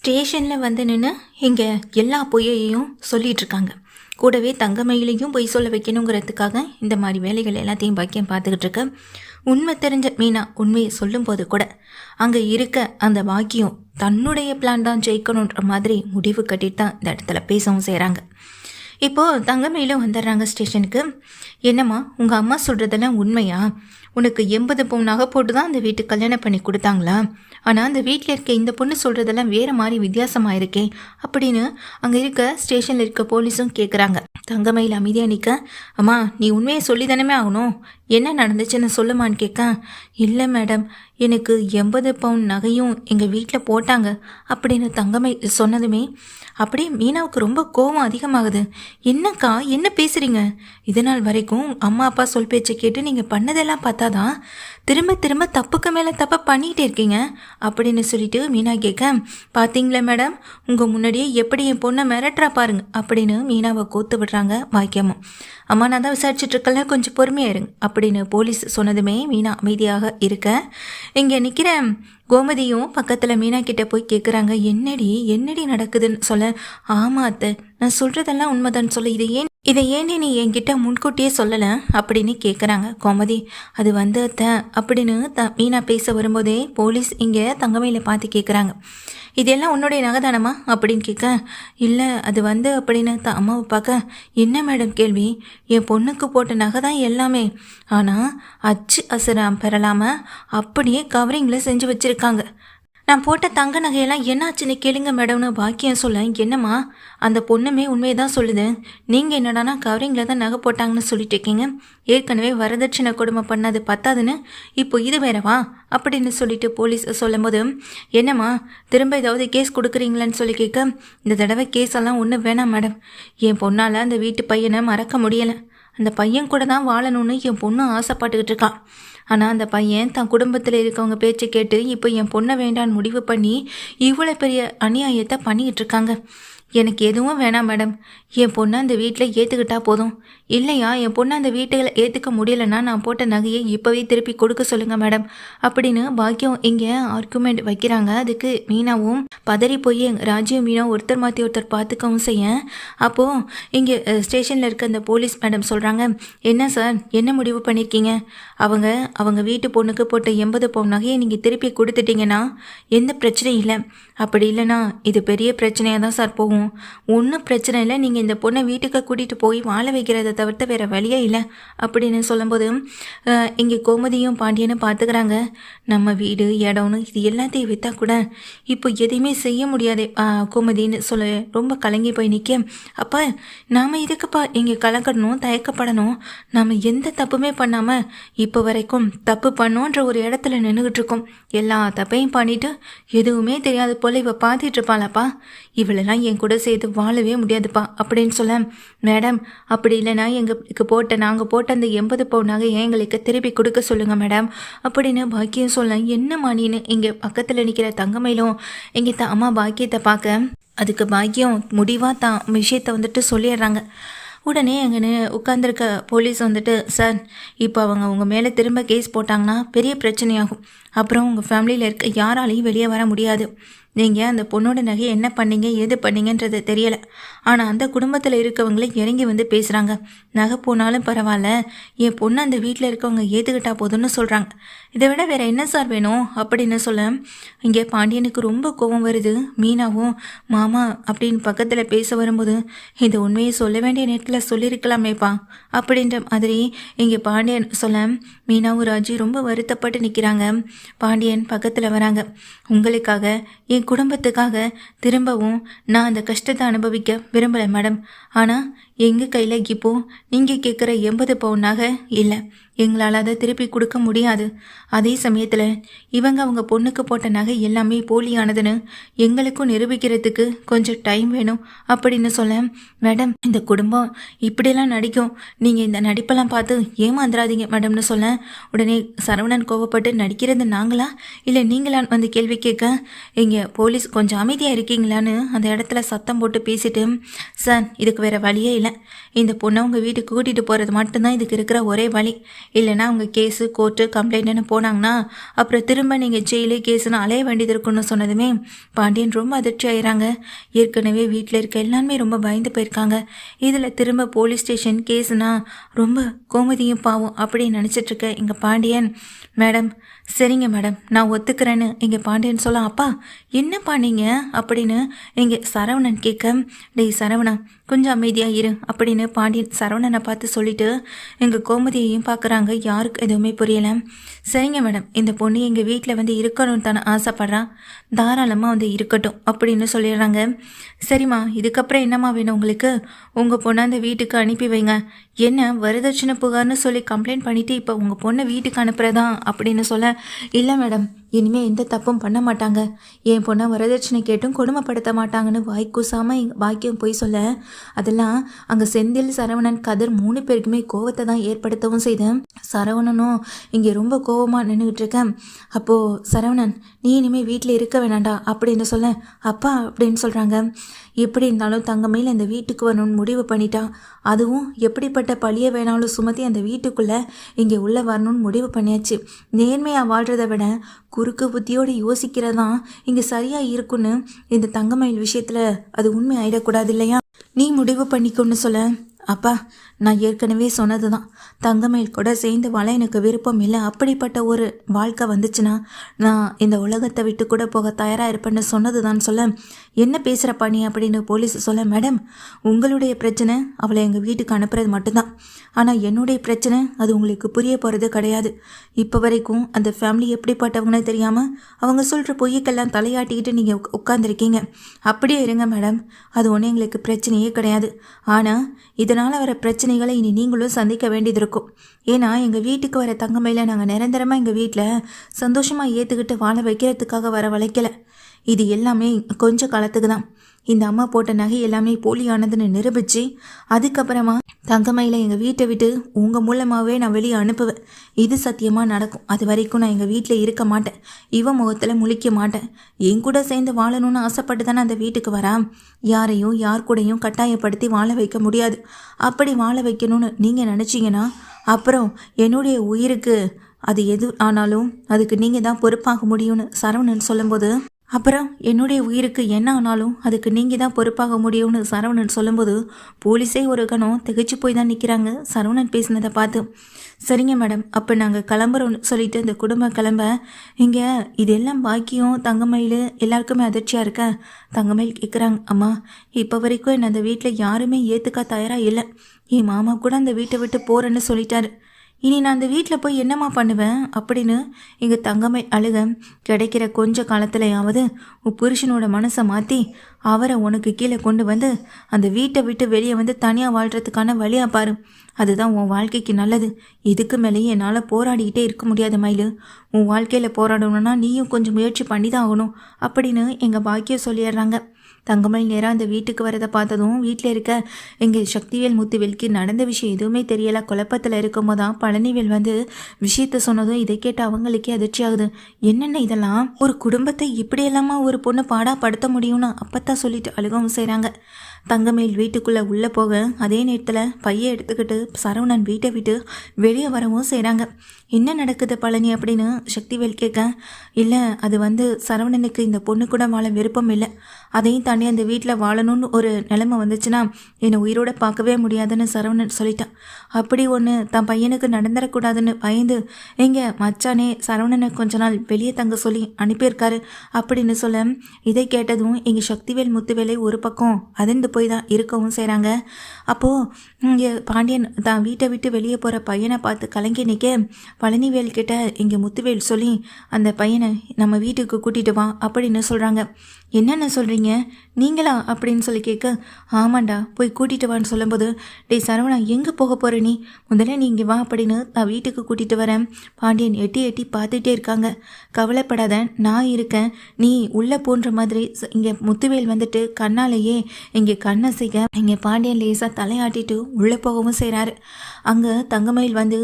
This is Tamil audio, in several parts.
ஸ்டேஷனில் வந்து நின்று இங்கே எல்லா பொய்யையும் சொல்லிட்டு இருக்காங்க. கூடவே தங்கமயிலையும் பொய் சொல்ல வைக்கணுங்கிறதுக்காக இந்த மாதிரி வேலைகள் எல்லாத்தையும் பாக்கியம் பார்த்துக்கிட்டு இருக்க. உண்மை தெரிஞ்ச மீனா உண்மையை சொல்லும்போது கூட அங்கே இருக்க அந்த பாக்கியம் தன்னுடைய பிளான் தான் ஜெயிக்கணுன்ற மாதிரி முடிவு கட்டிட்டு தான் இந்த இடத்துல பேசவும் செய்கிறாங்க. இப்போது தங்கமயிலும் வந்துடுறாங்க ஸ்டேஷனுக்கு. என்னம்மா உங்கள் அம்மா சொல்கிறதெல்லாம் உண்மையா? உனக்கு 80 பவுன் நகை போட்டு தான் அந்த வீட்டுக்கு கல்யாணம் பண்ணி கொடுத்தாங்களா? ஆனால் அந்த வீட்டில் இருக்க இந்த பொண்ணு சொல்கிறதெல்லாம் வேறு மாதிரி வித்தியாசமாக இருக்கே அப்படின்னு அங்கே இருக்க ஸ்டேஷனில் இருக்க போலீஸும் கேட்குறாங்க. தங்கமயில் அமைதியாக நிற்க, அம்மா நீ உண்மையை சொல்லி தானே ஆகணும், என்ன நடந்துச்சுன்னு சொல்லுமான்னு கேட்க, இல்லை மேடம் எனக்கு 80 பவுன் நகையும் எங்கள் வீட்டில் போட்டாங்க அப்படின்னு தங்கமை சொன்னதுமே அப்படியே மீனாவுக்கு ரொம்ப கோபம் அதிகமாகுது. என்னக்கா என்ன பேசுகிறீங்க? இது நாள் வரைக்கும் அம்மா அப்பா சொல் பேச்சை கேட்டு நீங்கள் பண்ணதெல்லாம் பார்த்தாதான் திரும்ப திரும்ப தப்புக்கு மேலே தப்பை பண்ணிகிட்டே இருக்கீங்க அப்படின்னு சொல்லிட்டு மீனா கேட்க, பார்த்தீங்களா மேடம் உங்கள் முன்னாடியே எப்படி என் பொண்ணை மிரட்டுறா பாருங்க அப்படின்னு மீனாவை கோத்து விடுறாங்க பாக்கியமும். அம்மா நான் தான் விசாரிச்சுட்ருக்கல, கொஞ்சம் பொறுமையாக இருங்க அப்படின்னு போலீஸ் சொன்னதுமே மீனா அமைதியாக இருக்க, இங்கே நிற்கிற கோமதியும் பக்கத்தில் மீனா கிட்டே போய் கேட்குறாங்க, என்னடி நடக்குதுன்னு சொல்ல, ஆமா அத்தை நான் சொல்கிறதெல்லாம் உண்மைதான்னு சொல்ல, இதை ஏன் நீ என்கிட்ட முன்கூட்டியே சொல்லலை அப்படின்னு கேட்குறாங்க கோமதி. அது வந்து அத்தை அப்படின்னு மீனா பேச வரும்போதே போலீஸ் இங்கே தங்கமயில பார்த்து கேட்குறாங்க, இதெல்லாம் உன்னுடைய நகைதானமா அப்படின்னு கேட்க, இல்லை அது வந்து அப்படின்னு அம்மாவை பார்க்க, என்ன மேடம் கேள்வி? என் பொண்ணுக்கு போட்ட நகை தான் எல்லாமே, ஆனால் அச்சு அசரம் பெறலாமல் அப்படியே கவரிங்கில் செஞ்சு வச்சுருக்காங்க. நான் போட்ட தங்க நகையெல்லாம் என்னாச்சுன்னு கேளுங்க மேடம்னு பாக்கியம் சொல்ல, என்னம்மா அந்த பொண்ணுமே உண்மையை தான் சொல்லுது, நீங்கள் என்னடானா கவரிங்கில் தான் நகை போட்டாங்கன்னு சொல்லிட்டு இருக்கீங்க, ஏற்கனவே வரதட்சணை கொடுமை பண்ணது பத்தாதுன்னு இப்போ இது வேறவா அப்படின்னு சொல்லிட்டு போலீஸ் சொல்லும் போது, என்னம்மா திரும்ப ஏதாவது கேஸ் கொடுக்குறீங்களான்னு சொல்லி கேட்க, இந்த தடவை கேஸ் எல்லாம் ஒன்றும் வேணாம் மேடம், என் பொண்ணால் அந்த வீட்டு பையனை மறக்க முடியலை, அந்த பையன் கூட தான் வாழணும்னு என் பொண்ணு ஆசைப்பட்டுக்கிட்டு இருக்கான், ஆனால் அந்த பையன் தன் குடும்பத்தில் இருக்கவங்க பேச்சை கேட்டு இப்போ என் பொண்ணை வேண்டான்னு முடிவு பண்ணி இவ்வளோ பெரிய அநியாயத்தை பண்ணிக்கிட்டு இருக்காங்க. எனக்கு எதுவும் வேணாம் மேடம், என் பொண்ணை அந்த வீட்டில் ஏற்றுக்கிட்டா போதும், இல்லையா என் பொண்ணை அந்த வீட்டில் ஏற்றுக்க முடியலைன்னா நான் போட்ட நகையை இப்போவே திருப்பி கொடுக்க சொல்லுங்கள் மேடம் அப்படின்னு பாக்கியம் இங்கே ஆர்குமெண்ட் வைக்கிறாங்க. அதுக்கு மீனாவும் பதறி போய் ராஜியும் மீனாவும் ஒருத்தர் மாற்றி ஒருத்தர் பார்த்துக்கவும் செய்ய, அப்போது இங்கே ஸ்டேஷனில் இருக்க அந்த போலீஸ் மேடம் சொல்கிறாங்க, என்ன சார் என்ன முடிவு பண்ணியிருக்கீங்க? அவங்க வீட்டு பொண்ணுக்கு போட்ட 80 பவுன் நகையை நீங்கள் திருப்பி கொடுத்துட்டீங்கன்னா எந்த பிரச்சனையும் இல்லை, அப்படி இல்லைனா இது பெரிய பிரச்சனையாக தான் சார் போகும். ஒன்றும் பிரச்சனை இல்லை, நீங்கள் இந்த பொண்ணை வீட்டுக்கு கூட்டிகிட்டு போய் வாழ வைக்கிறத தவிர்த்து வேறு வழியே இல்லை அப்படின்னு சொல்லும்போது இங்கே கோமதியும் பாண்டியனும் பார்த்துக்கிறாங்க. நம்ம வீடு இடம்னு இது எல்லாத்தையும் விற்றா கூட இப்போ எதையுமே செய்ய முடியாதே கோமதின்னு சொல்ல ரொம்ப கலங்கி போய் நிற்க, அப்போ நாம் இதுக்குப்பா இங்கே கலங்கடணும் தயக்கப்படணும், நாம் எந்த தப்புமே பண்ணாமல் இப்போ வரைக்கும் தப்பு பண்ணோன்ற ஒரு இடத்துல நின்றுக்கிட்டு இருக்கோம், எல்லா தப்பையும் பண்ணிட்டு எதுவுமே தெரியாது போல் இவ பார்த்துட்டு இருப்பாளப்பா, இவளெல்லாம் என் கூட சேர்த்து வாழவே முடியாதுப்பா அப்படின்னு சொல்ல, மேடம் அப்படி இல்லைனா எங்களுக்கு நாங்கள் போட்ட அந்த 80 பவுன் நகை எங்களுக்கு திருப்பி கொடுக்க சொல்லுங்கள் மேடம் அப்படின்னு பாக்கியம் சொல்ல, என்ன மாணின்னு இங்கே பக்கத்தில் நிற்கிற தங்கமயிலும் இங்கே அம்மா பாக்கியத்தை பார்க்க, அதுக்கு பாக்கியம் முடிவாக தான் விஷயத்தை வந்துட்டு சொல்லிடுறாங்க. உடனே அங்கே உட்காந்துருக்க போலீஸ் வந்துட்டு, சார் இப்போ அவங்க மேலே திரும்ப கேஸ் போட்டாங்கன்னா பெரிய பிரச்சனையாகும், அப்புறம் உங்கள் ஃபேமிலியில் இருக்க யாராலையும் வெளியே வர முடியாது, நீங்கள் அந்த பொண்ணோட நகையை என்ன பண்ணீங்க ஏது பண்ணீங்கன்றது தெரியலை, ஆனால் அந்த குடும்பத்தில் இருக்கவங்களே இறங்கி வந்து பேசுகிறாங்க, நகை போனாலும் பரவாயில்ல என் பொண்ணு அந்த வீட்டில் இருக்கவங்க ஏற்றுக்கிட்டா போதும்னு சொல்கிறாங்க, இதை விட வேறு என்ன சார் வேணும் அப்படின்னு சொல்ல, இங்கே பாண்டியனுக்கு ரொம்ப கோபம் வருது. மீனாவும் மாமா அப்படின்னு பக்கத்தில் பேச வரும்போது, இந்த உண்மையை சொல்ல வேண்டிய நேரத்தில் சொல்லியிருக்கலாமேப்பா அப்படின்ற மாதிரி இங்கே பாண்டியன் சொல்ல, மீனாவும் ராஜி ரொம்ப வருத்தப்பட்டு நிற்கிறாங்க. பாண்டியன் பக்கத்தில் வராங்க, உங்களுக்காக என் குடும்பத்துக்காக திரும்பவும் நான் அந்த கஷ்டத்தை அனுபவிக்க விரும்பலை மேடம், ஆனால் எங்கள் கையில் இப்போ நீங்கள் கேட்குற 80 பவுன் நகை இல்லை, எங்களால் அதை திருப்பி கொடுக்க முடியாது, அதே சமயத்தில் அவங்க பொண்ணுக்கு போட்ட நகை எல்லாமே போலியானதுன்னு எங்களுக்கும் நிரூபிக்கிறதுக்கு கொஞ்சம் டைம் வேணும் அப்படின்னு சொல்ல, மேடம் இந்த குடும்பம் இப்படியெல்லாம் நடிக்கும், நீங்கள் இந்த நடிப்பெல்லாம் பார்த்து ஏமாந்துடாதீங்க மேடம்னு சொல்ல, உடனே சரவணன் கோவப்பட்டு, நடிக்கிறது நாங்களா இல்லை நீங்களான்னு வந்து கேள்வி கேட்க, இங்கே போலீஸ் கொஞ்சம் அமைதியாக இருக்கீங்களான்னு அந்த இடத்துல சத்தம் போட்டு பேசிட்டு, சார் இதுக்கு வேறு வழியே இல்லை, இல்லை. இந்த பொண்ணை உங்கள் வீட்டுக்கு கூட்டிகிட்டு போகிறது மட்டும்தான் இதுக்கு இருக்கிற ஒரே வழி. இல்லைன்னா அவங்க கேஸு கோர்ட்டு கம்ப்ளைண்ட்டுன்னு போனாங்கன்னா அப்புறம் திரும்ப நீங்கள் ஜெயிலு கேஸுன்னு அலைய வேண்டியது இருக்குன்னு சொன்னதுமே பாண்டியன் ரொம்ப அதிர்ச்சி ஆயிடுறாங்க. ஏற்கனவே வீட்டில் இருக்க எல்லாருமே ரொம்ப பயந்து போயிருக்காங்க. இதில் திரும்ப போலீஸ் ஸ்டேஷன் கேஸுனா ரொம்ப கோமதியும் பாவம் அப்படின்னு நினச்சிட்ருக்க எங்கள் பாண்டியன், மேடம் சரிங்க மேடம் நான் ஒத்துக்கிறேன்னு எங்கள் பாண்டியன் சொல்ல, அப்பா என்னப்பா நீங்கள் அப்படின்னு எங்கள் சரவணன் கேட்க, டேய் சரவணா கொஞ்சம் அமைதியாக இரு அப்படின்னு பாண்டியன் சரவணனை பார்த்து சொல்லிட்டு எங்கள் கோமதியையும் பார்க்குறாங்க. யாருக்கு எதுவுமே புரியலை. சரிங்க மேடம் இந்த பொண்ணு எங்கள் வீட்டில் வந்து இருக்கணும்னு தானே ஆசைப்பட்றான், தாராளமாக வந்து இருக்கட்டும் அப்படின்னு சொல்லிடுறாங்க. சரிம்மா இதுக்கப்புறம் என்னம்மா வேணும் உங்களுக்கு? உங்கள் பொண்ணை அந்த வீட்டுக்கு அனுப்பி வைங்க. என்ன வரதட்சணை புகார்னு சொல்லி கம்ப்ளைண்ட் பண்ணிவிட்டு இப்போ உங்கள் பொண்ணை வீட்டுக்கு அனுப்புகிறதா அப்படின்னு சொல்ல, இல்லை மேடம் இனிமேல் எந்த தப்பும் பண்ண மாட்டாங்க, என் பொண்ணை வரதட்சணை கேட்டும் கொடுமைப்படுத்த மாட்டாங்கன்னு வாய்க்கூசாமல் வாய்க்கும் போய் சொல்ல, அதெல்லாம் அங்கே செந்தில் சரவணன் கதிர் 3 பேருக்குமே கோவத்தை தான் ஏற்படுத்தவும் செய்தேன். சரவணனும் இங்கே ரொம்ப கோவமாக நின்றுக்கிட்டு இருக்கேன். அப்போது சரவணன் நீ இனிமேல் வீட்டில் இருக்க வேணாண்டா அப்படின்னு சொல்ல, அப்பா அப்படின்னு சொல்கிறாங்க. எப்படி இருந்தாலும் தங்கமேல இந்த வீட்டுக்கு வரணும்னு முடிவு பண்ணிட்டா, அதுவும் எப்படிப்பட்ட பழிய வேணாலும் சுமத்தி அந்த வீட்டுக்குள்ளே இங்கே உள்ளே வரணும்னு முடிவு பண்ணியாச்சு. நேர்மையாக வாழ்கிறத விட குறுக்கு புத்தியோடு யோசிக்கிறதான் இங்கே சரியாக இருக்குன்னு இந்த தங்கமயில் விஷயத்தில் அது உண்மை ஆயிடக்கூடாது இல்லையா? நீ முடிவு பண்ணிக்கொன்னு சொல்ல, அப்பா நான் ஏற்கனவே சொன்னது தான், தங்கமயில் கூட சேர்ந்து வாழ எனக்கு விருப்பம் இல்லை. அப்படிப்பட்ட ஒரு வாழ்க்கை வந்துச்சுன்னா நான் இந்த உலகத்தை விட்டு கூட போக தயாராக இருப்பேன்னு சொன்னது தான் சொல்ல, என்ன பேசுகிறப்பா நீ அப்படின்னு போலீஸ் சொல்ல, மேடம் உங்களுடைய பிரச்சனை அவளை எங்கள் வீட்டுக்கு அனுப்புறது மட்டும்தான், ஆனால் என்னுடைய பிரச்சனை அது உங்களுக்கு புரிய போகிறது கிடையாது. இப்போ வரைக்கும் அந்த ஃபேமிலி எப்படிப்பட்டவங்கன்னு தெரியாமல் அவங்க சொல்கிற பொய்யக்கெல்லாம் தலையாட்டிக்கிட்டு நீங்கள் உட்காந்துருக்கீங்க. அப்படியே இருங்க மேடம், அது ஒன்றும் எங்களுக்கு பிரச்சனையே கிடையாது. ஆனால் இதனால் வர பிரச்சனைகளை இனி நீங்களும் சந்திக்க வேண்டியது இருக்கும். ஏன்னா எங்கள் வீட்டுக்கு வர தங்கமையில நாங்கள் நிரந்தரமாக எங்கள் வீட்டில் சந்தோஷமாக ஏற்றுக்கிட்டு வாழ வைக்கிறதுக்காக வர வளைக்கலை. இது எல்லாமே கொஞ்ச காலத்துக்கு தான். இந்த அம்மா போட்ட நகை எல்லாமே போலியானதுன்னு நிரூபித்து அதுக்கப்புறமா தங்கமையில் எங்கள் வீட்டை விட்டு உங்கள் மூலமாகவே நான் வெளியே அனுப்புவேன். இது சத்தியமாக நடக்கும். அது வரைக்கும் நான் எங்கள் வீட்டில் இருக்க மாட்டேன், இவன் முகத்தில் முழிக்க மாட்டேன். என் கூட சேர்ந்து வாழணும்னு ஆசைப்பட்டு தானே அந்த வீட்டுக்கு வரான். யாரையும் யார் கூடையும் கட்டாயப்படுத்தி வாழ வைக்க முடியாது. அப்படி வாழ வைக்கணும்னு நீங்கள் நினச்சிங்கன்னா அப்புறம் என்னுடைய உயிருக்கு அது எது ஆனாலும் அதுக்கு நீங்கள் தான் பொறுப்பாக முடியும்னு சரவணன் சொல்லும்போது, அப்புறம் என்னுடைய உயிருக்கு என்ன ஆனாலும் அதுக்கு நீங்கள் தான் பொறுப்பாக முடியும்னு சரவணன் சொல்லும்போது போலீஸே ஒரு கணம் திகைச்சு போய் தான் நிற்கிறாங்க சரவணன் பேசினதை பார்த்து. சரிங்க மேடம் அப்போ நாங்கள் கிளம்புறோன்னு சொல்லிட்டு இந்த குடும்பம் கிளம்ப, இங்கே இதெல்லாம் பாக்கியம் தங்கமயில் எல்லாருக்குமே அதிர்ச்சியாக இருக்க. தங்கமயில் கேட்குறாங்க, அம்மா இப்போ வரைக்கும் என்னை அந்த வீட்டில் யாருமே ஏற்றுக்க தயாராக இல்லை. என் மாமா கூட அந்த வீட்டை விட்டு போகிறேன்னு சொல்லிட்டாரு. இனி நான் அந்த வீட்டில் போய் என்னம்மா பண்ணுவேன் அப்படின்னு எங்கள் தங்கமை அழுக. கிடைக்கிற கொஞ்ச காலத்துலையாவது உன் புருஷனோட மனசை மாற்றி அவரை உனக்கு கீழே கொண்டு வந்து அந்த வீட்டை விட்டு வெளியே வந்து தனியாக வாழ்கிறதுக்கான வழியாக பாரு. அதுதான் உன் வாழ்க்கைக்கு நல்லது. இதுக்கு மேலேயே என்னால் போராடிக்கிட்டே இருக்க முடியாது மயிலு. உன் வாழ்க்கையில் போராடணும்னா நீயும் கொஞ்சம் முயற்சி பண்ணி தான் ஆகணும் அப்படின்னு எங்கள் பாக்கியம் சொல்லிடுறாங்க. தங்கமயில் நேராக அந்த வீட்டுக்கு வரதை பார்த்ததும் வீட்டில் இருக்க எங்கள் சக்திவேல் முத்துவேலுக்கு நடந்த விஷயம் எதுவுமே தெரியலை. குழப்பத்தில் இருக்கும் போதான் பழனிவேல் வந்து விஷயத்த சொன்னதும் இதை கேட்டு அவங்களுக்கே அதிர்ச்சி ஆகுது. என்னென்ன இதெல்லாம், ஒரு குடும்பத்தை இப்படியெல்லாமா ஒரு பொண்ணு பாடாப்படுத்த முடியும்னு அப்பத்தான் சொல்லிட்டு அழுகவும் செய்கிறாங்க. தங்கமயில் வீட்டுக்குள்ளே உள்ளே போக அதே நேரத்தில் பையை எடுத்துக்கிட்டு சரவணன் வீட்டை விட்டு வெளியே வரவும் செய்கிறாங்க. என்ன நடக்குது பழனி அப்படின்னு சக்திவேல் கேட்க, இல்லை அது வந்து சரவணனுக்கு இந்த பொண்ணு கூட வாழ விருப்பம் இல்லை. அதையும் தாண்டி அந்த வீட்டில் வாழணும்னு ஒரு நிலைமை வந்துச்சுன்னா என்னை உயிரோட பார்க்கவே முடியாதுன்னு சரவணன் சொல்லிட்டான். அப்படி ஒன்று தன் பையனுக்கு நடந்துடக்கூடாதுன்னு பயந்து எங்கள் மச்சானே சரவணனை கொஞ்ச நாள் வெளியே தங்க சொல்லி அனுப்பியிருக்காரு அப்படின்னு சொல்ல, இதை கேட்டதும் எங்கள் சக்திவேல் முத்துவேலை ஒரு பக்கம் அதிர்ந்து போய் தான் இருக்கவும் செய்கிறாங்க. அப்போது இங்கே பாண்டியன் தான் வீட்டை விட்டு வெளியே போகிற பையனை பார்த்து கலங்கி நிற்க, பழனிவேல் கிட்ட இங்கே முத்துவேல் சொல்லி அந்த பையனை நம்ம வீட்டுக்கு கூட்டிகிட்டு வா அப்படின்னு சொல்கிறாங்க. என்னென்ன சொல்கிறீங்க நீங்களா அப்படின்னு சொல்லி கேட்க, ஆமாண்டா போய் கூட்டிகிட்டு வான்னு சொல்லும்போது, டேய் சரவணா எங்கே போக போகிற நீ, முதல்ல நீ இங்கே வா அப்படின்னு நான் வீட்டுக்கு கூட்டிகிட்டு வரேன். பாண்டியன் எட்டி எட்டி பார்த்துட்டே இருக்காங்க. கவலைப்படாத நான் இருக்கேன், நீ உள்ளே போன்ற மாதிரி இங்கே முத்துவேல் வந்துட்டு கண்ணாலேயே இங்கே கண்ணை செய்ய இங்கே பாண்டியன் லேசாக தலையாட்டிட்டு உள்ளே போகவும் செய்கிறாரு. அங்கே தங்கமயில் வந்து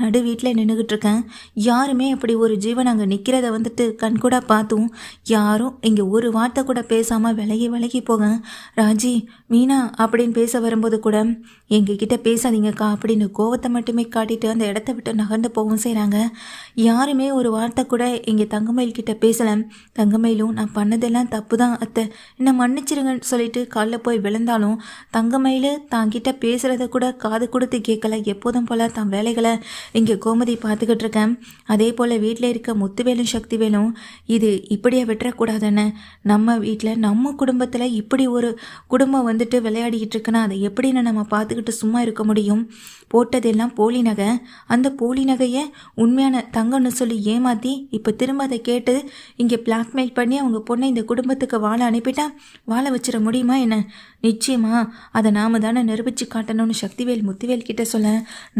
நடு வீட்டில் நின்றுக்கிட்டு இருக்கேன். யாருமே அப்படி ஒரு ஜீவன் அங்கே நிற்கிறத வந்துட்டு கண்கூடாக பார்த்தும் யாரும் இங்கே ஒரு ஒரு வார்த்தை கூட பேசாமல் விலகி விலகி போக ராஜி மீனா அப்படின்னு பேச வரும்போது கூட எங்ககிட்ட பேசாதீங்கக்கா அப்படின்னு கோவத்தை மட்டுமே காட்டிட்டு அந்த இடத்த விட்டு நகர்ந்து போகவும் செய்கிறாங்க. யாருமே ஒரு வார்த்தை கூட இங்கே தங்கமயில் கிட்ட பேசலை. தங்கமயிலும் நான் பண்ணதெல்லாம் தப்பு தான் அத்தை, என்னை மன்னிச்சிருங்கன்னு சொல்லிட்டு காலில் போய் விழுந்தாலும் தங்கமயில் தான் கிட்ட பேசுகிறத கூட காது கொடுத்து கேட்கல. எப்போதும் போல் தான் வேலைகளை இங்கே கோமதி பார்த்துக்கிட்டு இருக்கேன். அதே போல் வீட்டில் இருக்க முத்துவேலும் சக்திவேலும் இது இப்படியே விட்டுறக்கூடாதுன்னு, நம்ம வீட்டில் நம்ம குடும்பத்தில் இப்படி ஒரு குடும்பம் வந்துட்டு விளையாடிக்கிட்டு இருக்குன்னா அதை எப்படின்னு நம்ம பார்த்துக்கிட்டு சும்மா இருக்க முடியும்? போட்டதெல்லாம் போலி நகை, அந்த போலி நகையை உண்மையான தங்கன்னு சொல்லி ஏமாற்றி இப்போ திரும்ப அதை கேட்டு இங்கே பிளாக்மெயில் பண்ணி அவங்க பொண்ணை இந்த குடும்பத்துக்கு வாழ அனுப்பிட்டா வாழ வச்சிட முடியுமா என்ன? நிச்சயமா அதை நாம தானே நிரூபித்து காட்டணும்னு சக்திவேல் முத்துவேல் கிட்ட சொல்ல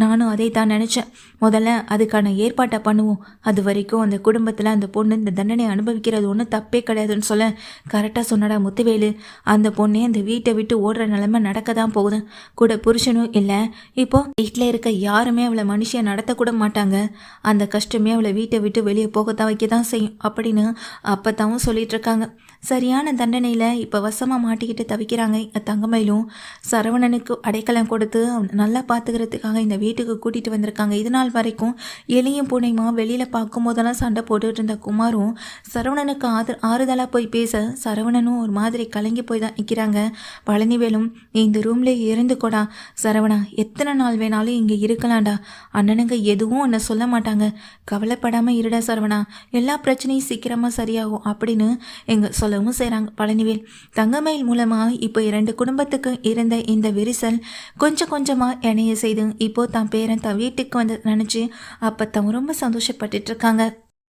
நானும் அதை தான் நினச்சேன். முதல்ல அதுக்கான ஏற்பாட்டை பண்ணுவோம். அது வரைக்கும் அந்த குடும்பத்தில் அந்த பொண்ணு இந்த தண்டனை அனுபவிக்கிறது ஒன்றும் தப்பே கிடையாதுன்னு சொல்ல கரெக்டாக சொன்னடா முத்துவேலு. அந்த பொண்ணே அந்த வீட்டை விட்டு ஓடுற நிலைமை நடக்க தான் போகுது. கூட புருஷனும் இல்லை. இப்போ வீட்டில் இருக்க யாருமே அவளை மனுஷியை நடத்தக்கூட மாட்டாங்க. அந்த கஷ்டமே அவளை வீட்டை விட்டு வெளியே போகத்தான் வைக்க தான் செய்யும் அப்படின்னு அப்பத்தாவும் சொல்லிட்டு இருக்காங்க. சரியான தண்டனையில் இப்போ வசமாக மாட்டிக்கிட்டு தவிக்கிறாங்க தங்கமயிலும். சரவணனுக்கு அடைக்கலம் கொடுத்து நல்லா பார்த்துக்கிறதுக்காக இந்த வீட்டுக்கு கூட்டிகிட்டு வந்திருக்காங்க. இது நாள் வரைக்கும் எலியும் பூனையுமா வெளியில் பார்க்கும் போதெல்லாம் சண்டை போட்டுட்டு இருந்த குமாரும் சரவணனுக்கு ஆறுதலாக போய் பேச சரவணனும் ஒரு மாதிரி கலங்கி போய் தான் நிற்கிறாங்க. பழனிவேலும் நீ இந்த ரூம்லேயே இருந்துக்கோடா சரவணா, எத்தனை நாள் வேணாலும் இங்கே இருக்கலாம்டா, அண்ணனுங்க எதுவும் உன்னை சொல்ல மாட்டாங்க, கவலைப்படாமல் இருடா சரவணா, எல்லா பிரச்சனையும் சீக்கிரமாக சரியாகும் அப்படின்னு எங்கள் சொல்லவும் செய்கிறாங்க பழனிவேல். தங்கமயில் மூலமாக இப்போ 2 குடும்பத்துக்கு இருந்த இந்த விரிசல் கொஞ்சம் கொஞ்சமாக இணைய செய்து இப்போ தான் பேரன் தான் வீட்டுக்கு வந்து நினச்சி அப்போ தான் ரொம்ப சந்தோஷப்பட்டுட்டு இருக்காங்க.